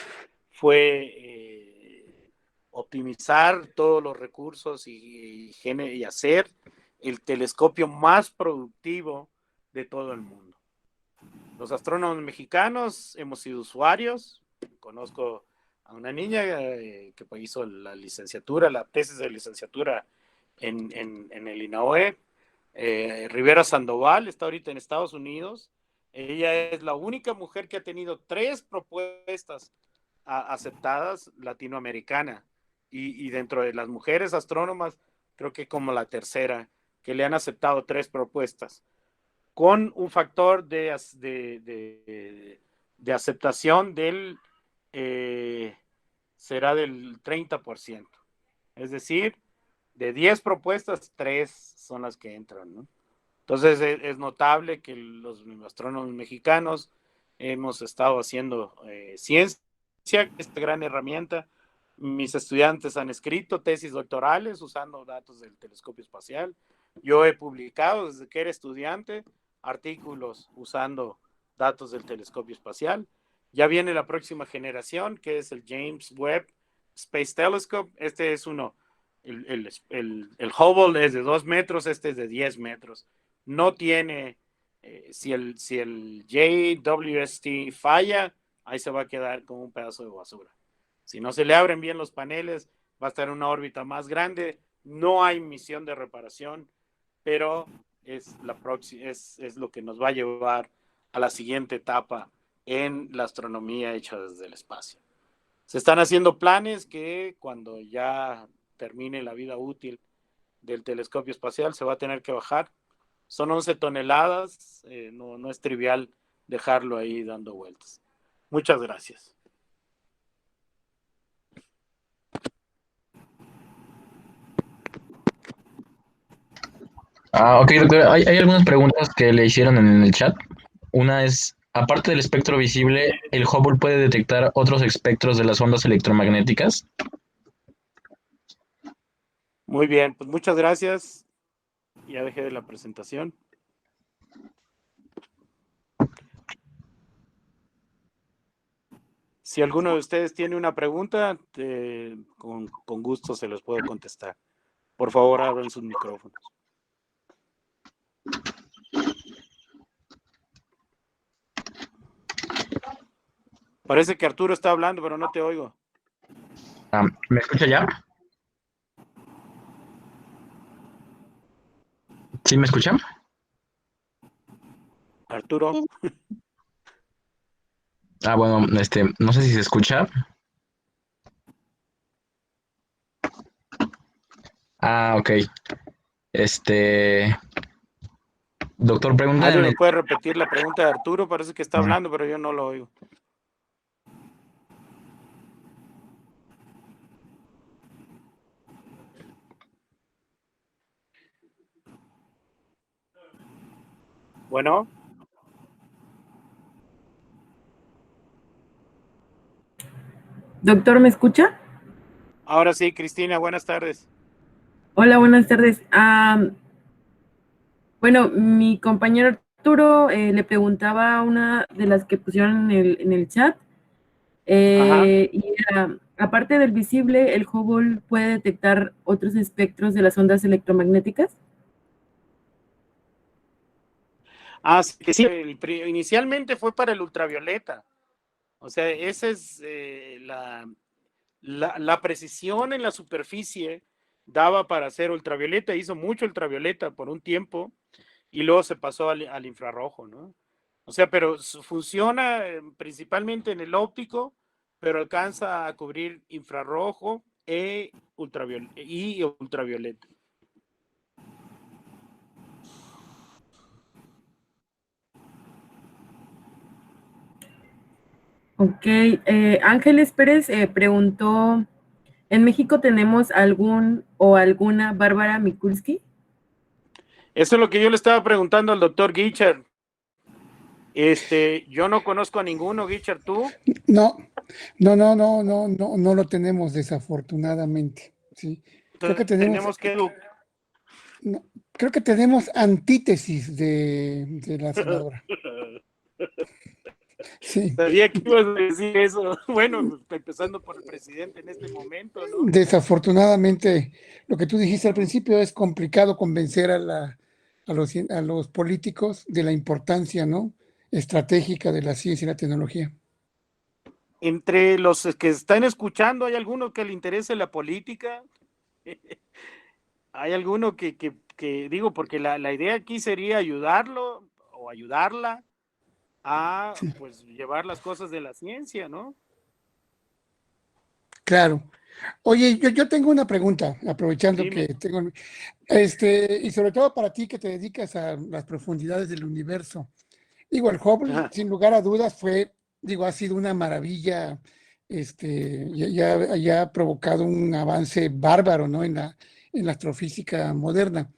Speaker 1: fue optimizar todos los recursos y hacer el telescopio más productivo de todo el mundo. Los astrónomos mexicanos hemos sido usuarios. Conozco a una niña que hizo la licenciatura, la tesis de licenciatura en el INAOE. Rivera Sandoval está ahorita en Estados Unidos. Ella es la única mujer que ha tenido 3 propuestas aceptadas latinoamericana. Y dentro de las mujeres astrónomas, creo que como la tercera, que le han aceptado 3 propuestas, con un factor de aceptación será del 30%. Es decir, de 10 propuestas, 3 son las que entran, ¿no? Entonces es notable que los astrónomos mexicanos hemos estado haciendo ciencia, esta gran herramienta. Mis estudiantes han escrito tesis doctorales usando datos del telescopio espacial. Yo he publicado desde que era estudiante artículos usando datos del telescopio espacial. Ya viene la próxima generación, que es el James Webb Space Telescope. Este es uno, el Hubble es de 2 metros, este es de 10 metros. No tiene, si el JWST falla, ahí se va a quedar como un pedazo de basura. Si no se le abren bien los paneles, va a estar en una órbita más grande. No hay misión de reparación, pero es lo que nos va a llevar a la siguiente etapa en la astronomía hecha desde el espacio. Se están haciendo planes que cuando ya termine la vida útil del telescopio espacial se va a tener que bajar. Son 11 toneladas, no es trivial dejarlo ahí dando vueltas. Muchas gracias.
Speaker 4: Ok, doctor. Hay algunas preguntas que le hicieron en el chat. Una es, aparte del espectro visible, ¿el Hubble puede detectar otros espectros de las ondas electromagnéticas?
Speaker 1: Muy bien, pues muchas gracias. Ya dejé de la presentación. Si alguno de ustedes tiene una pregunta, con gusto se los puedo contestar. Por favor, abran sus micrófonos. Parece que Arturo está hablando, pero no te oigo.
Speaker 4: ¿Me escucha ya? ¿Sí me escuchan?
Speaker 1: Arturo.
Speaker 4: Bueno, no sé si se escucha. Ah, ok. Doctor, pregunta
Speaker 1: ¿Alguien
Speaker 4: en
Speaker 1: me
Speaker 4: el...
Speaker 1: puede repetir la pregunta de Arturo? Parece que está hablando, pero yo no lo oigo. Bueno,
Speaker 5: Doctor, ¿me escucha?
Speaker 1: ahora sí, Cristina, buenas tardes.
Speaker 5: Hola, buenas tardes. Bueno, mi compañero Arturo le preguntaba a una de las que pusieron en el chat,
Speaker 1: Ajá.
Speaker 5: y era, aparte del visible, ¿el Hubble puede detectar otros espectros de las ondas electromagnéticas?
Speaker 1: Ah, sí, que sí, inicialmente fue para el ultravioleta. O sea, esa es la precisión en la superficie daba para hacer ultravioleta, hizo mucho ultravioleta por un tiempo y luego se pasó al infrarrojo, ¿no? O sea, pero funciona principalmente en el óptico, pero alcanza a cubrir infrarrojo y ultravioleta.
Speaker 5: Ok, Ángeles Pérez preguntó, ¿en México tenemos algún o alguna Bárbara Mikulski?
Speaker 1: Eso es lo que yo le estaba preguntando al doctor Guichard. Yo no conozco a ninguno, Guichard, ¿tú?
Speaker 2: No, no lo tenemos desafortunadamente. Sí, creo que
Speaker 1: Entonces,
Speaker 2: tenemos,
Speaker 1: tenemos que
Speaker 2: no, creo que tenemos antítesis de la senadora. Sí,
Speaker 1: sabía que ibas a decir eso. Bueno, empezando por el presidente en este momento, ¿no?
Speaker 2: desafortunadamente, lo que tú dijiste al principio es complicado convencer a los políticos de la importancia, ¿no? Estratégica de la ciencia y la tecnología.
Speaker 1: Entre los que están escuchando, ¿hay alguno que le interese la política? ¿Hay alguno que digo, porque la idea aquí sería ayudarlo o ayudarla a,
Speaker 2: Sí,
Speaker 1: pues, llevar las cosas de la ciencia, ¿no?
Speaker 2: claro. Oye, yo tengo una pregunta, aprovechando
Speaker 1: Dime.
Speaker 2: que tengo, y sobre todo para ti que te dedicas a las profundidades del universo. Digo, el Hubble,
Speaker 1: Ajá.
Speaker 2: sin lugar a dudas, ha sido una maravilla, ya ha provocado un avance bárbaro, ¿no? En la astrofísica moderna.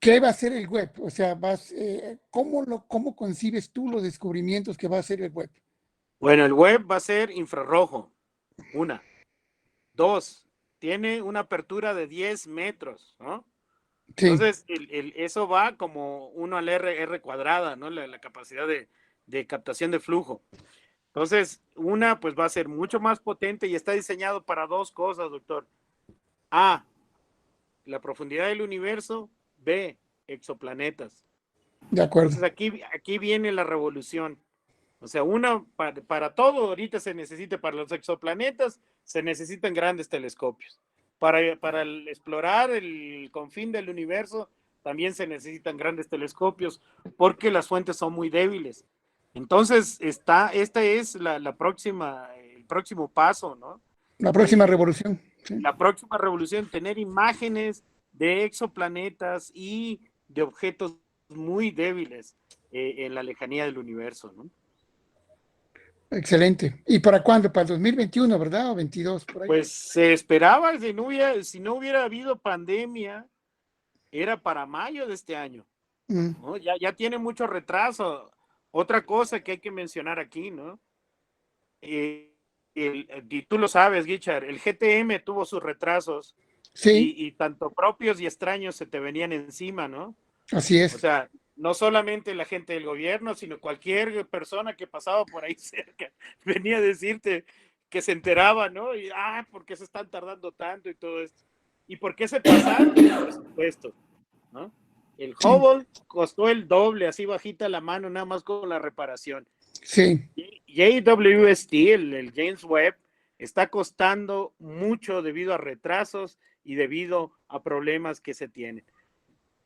Speaker 2: ¿Qué va a hacer el web? O sea, ¿cómo concibes tú los descubrimientos que va a hacer el web?
Speaker 1: Bueno, el web va a ser infrarrojo, una. Dos, tiene una apertura de 10 metros, ¿no?
Speaker 2: Sí,
Speaker 1: Entonces, eso va como 1 al R cuadrada, ¿no? La capacidad de captación de flujo. Entonces, una, pues va a ser mucho más potente y está diseñado para dos cosas, doctor. A, la profundidad del universo. B, exoplanetas.
Speaker 2: de acuerdo.
Speaker 1: Entonces, aquí viene la revolución. O sea, una, para todo ahorita se necesita, para los exoplanetas, se necesitan grandes telescopios. Para explorar el confín del universo, también se necesitan grandes telescopios, porque las fuentes son muy débiles. Entonces, esta es la próxima, el próximo paso, ¿no?
Speaker 2: La próxima revolución. Sí.
Speaker 1: La próxima revolución, tener imágenes de exoplanetas y de objetos muy débiles en la lejanía del universo, ¿no?
Speaker 2: Excelente. ¿Y para cuándo? Para el 2021, ¿verdad? O 22, por ahí.
Speaker 1: Pues se esperaba, si no hubiera habido pandemia, era para mayo de este año,
Speaker 2: Mm,
Speaker 1: ¿no? Ya tiene mucho retraso. Otra cosa que hay que mencionar aquí, ¿no? Y tú lo sabes, Guichard, el GTM tuvo sus retrasos
Speaker 2: sí,
Speaker 1: y tanto propios y extraños se te venían encima, ¿no?
Speaker 2: así
Speaker 1: O
Speaker 2: es.
Speaker 1: sea, no solamente la gente del gobierno, sino cualquier persona que pasaba por ahí cerca venía a decirte que se enteraba, ¿no? Y, ¿por qué se están tardando tanto y todo esto? ¿Y por qué se pasaron los presupuestos? ¿No? El
Speaker 2: Sí,
Speaker 1: Hubble costó el doble, así bajita la mano, nada más con la reparación.
Speaker 2: sí,
Speaker 1: JWST, el James Webb, está costando mucho debido a retrasos y debido a problemas que se tienen.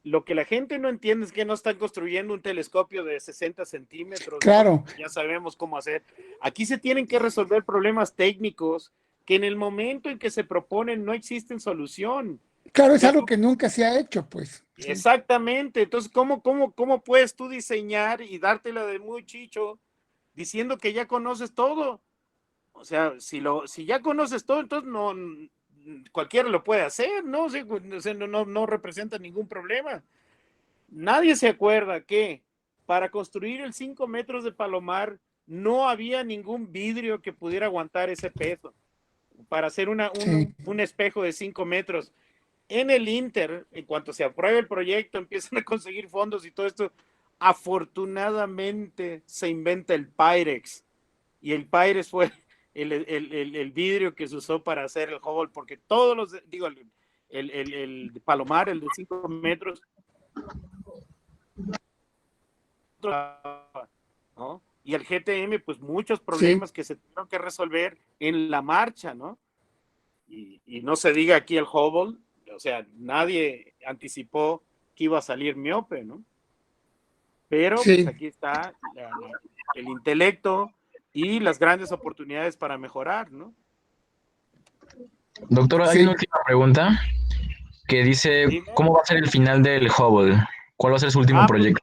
Speaker 1: Lo que la gente no entiende es que no están construyendo un telescopio de 60 centímetros, ¿no?
Speaker 2: claro.
Speaker 1: Ya sabemos cómo hacer. Aquí se tienen que resolver problemas técnicos que en el momento en que se proponen no existen solución.
Speaker 2: Claro, es
Speaker 1: Entonces,
Speaker 2: algo que nunca se ha hecho, pues. Sí.
Speaker 1: exactamente. Entonces, ¿cómo puedes tú diseñar y dártela de muy chicho diciendo que ya conoces todo? O sea, si ya conoces todo, entonces no cualquiera lo puede hacer, ¿no? O sea, no representa ningún problema. Nadie se acuerda que para construir el 5 metros de Palomar no había ningún vidrio que pudiera aguantar ese peso. Para hacer
Speaker 2: Sí.
Speaker 1: un espejo de 5 metros. En el Inter, en cuanto se apruebe el proyecto, empiezan a conseguir fondos y todo esto. Afortunadamente se inventa el Pyrex. Y el Pyrex fue el vidrio que se usó para hacer el Hubble, porque todos los, digo, el Palomar, el de 5 metros, ¿no? Y el GTM, pues muchos
Speaker 2: Sí.
Speaker 1: problemas que se tuvieron que resolver en la marcha, ¿no? Y no se diga aquí el Hubble, o sea, nadie anticipó que iba a salir miope, ¿no? Pero pues
Speaker 2: Sí.
Speaker 1: aquí está el intelecto y las grandes oportunidades para mejorar, ¿no?
Speaker 4: Doctor, hay una
Speaker 2: Sí.
Speaker 4: última pregunta que dice,
Speaker 1: Dime.
Speaker 4: ¿cómo va a ser el final del Hubble? ¿Cuál va a ser su último
Speaker 1: Pues
Speaker 4: proyecto?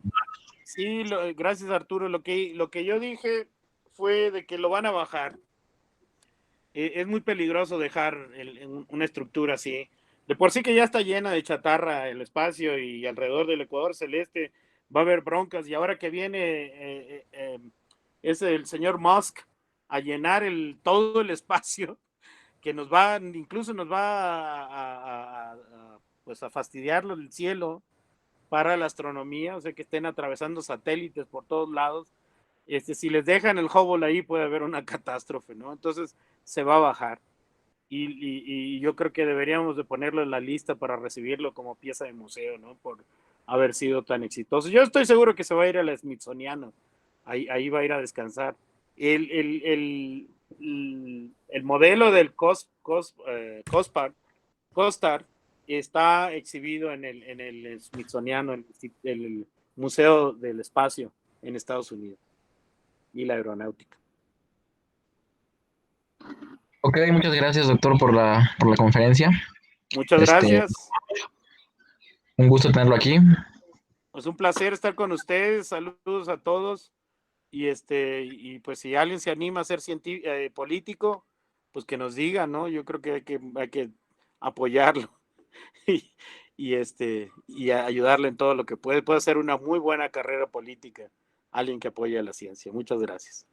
Speaker 1: sí, gracias Arturo. Lo que yo dije fue de que lo van a bajar. Es muy peligroso dejar una estructura así. De por sí que ya está llena de chatarra el espacio y alrededor del Ecuador celeste va a haber broncas. Y ahora que viene es el señor Musk a llenar todo el espacio, que incluso nos va pues a fastidiarlo el cielo para la astronomía, o sea que estén atravesando satélites por todos lados. Si les dejan el Hubble ahí puede haber una catástrofe, ¿no? Entonces se va a bajar. Y yo creo que deberíamos de ponerlo en la lista para recibirlo como pieza de museo, ¿no? Por haber sido tan exitoso. Yo estoy seguro que se va a ir al Smithsoniano, ahí va a ir a descansar. El modelo del COSTAR está exhibido en el Smithsoniano, el Museo del Espacio en Estados Unidos y la aeronáutica.
Speaker 4: Ok, muchas gracias, doctor, por la conferencia.
Speaker 1: Muchas
Speaker 4: Este,
Speaker 1: gracias.
Speaker 4: un gusto tenerlo aquí.
Speaker 1: Pues un placer estar con ustedes. Saludos a todos. Y pues si alguien se anima a ser político, pues que nos diga, ¿no? Yo creo que hay que apoyarlo y, y ayudarle en todo lo que puede. Puede ser una muy buena carrera política, alguien que apoye a la ciencia. Muchas gracias.